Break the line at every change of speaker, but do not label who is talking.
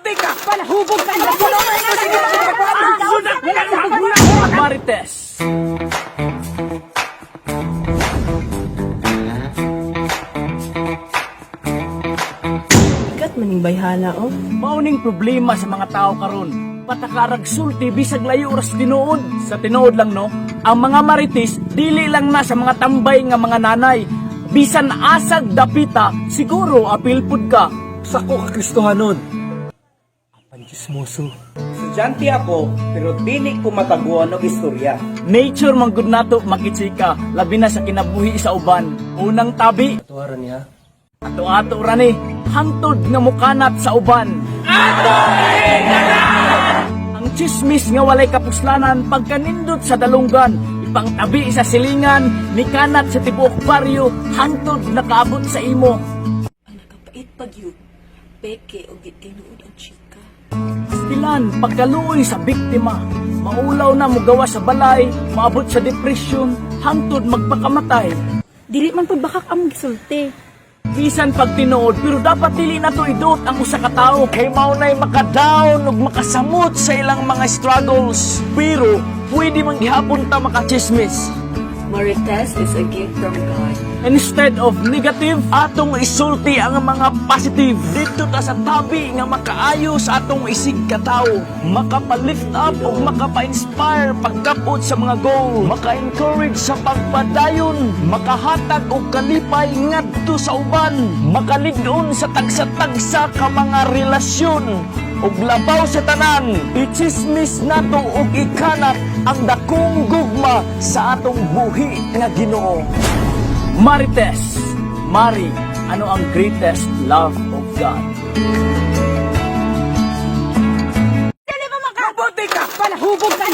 Mabuti ka! Palahubog ka!
Marites.
Ikat maning bayhala, oh.
Mauning problema sa mga tao karon. Patakarag sulti bisag layo oras tinuod. Sa tinuod lang no, ang mga marites dili lang na sa mga tambay nga mga nanay. Bisan asag dapita, siguro apil pud ka.
Sako ka Kristohanon. Apan chismoso.
Estudyante ako, pero dili ko mataguan og istorya.
Nature man gud nato makitsika, labi na sa kinabuhi sa uban. Unang tabi,
Tuwaran niya.
ato-ato rani, hangtod nga mukanat sa uban. Ang chismis nga walay kapuslanan pagkanindot sa dalunggan, ipangtabi sa silingan, ni kanat sa tibuok baryo, hangtod nakaabot sa imo.
Ang nakapait pag yun. Peke o gitinuod ang chika.
Stilan, pagkaluoy sa biktima, maulaw na mugawa sa balay, maabot sa depresyon, hangtod magpakamatay.
Dili man pud bakak ang gisulti.
Bisan pag tinuod, pero dapat dili na to idot ang usa ka tawo kay maunay makadown ug makasamot sa ilang mga struggles. Pero pwede man gihapon ta makachismis.
Marites is a gift from God.
Instead of negative, atong isulti ang mga positive. Dito ta sa tabi nga makaayo sa atong isig katao. Makapa-lift up o makapa-inspire pagkapot sa mga goal. Maka-encourage sa pagpadayon. Makahatag o kalipay ngadto sa uban. Makalignon sa tagsa-tagsa ka mga relasyon. Ug labaw sa tanan, ichismis nato ug ikanat ang dakong gugma sa atong buhi nga Ginoo. Marites, Mari, ano ang greatest love of God?
Mabuti ka! Palahubog ka!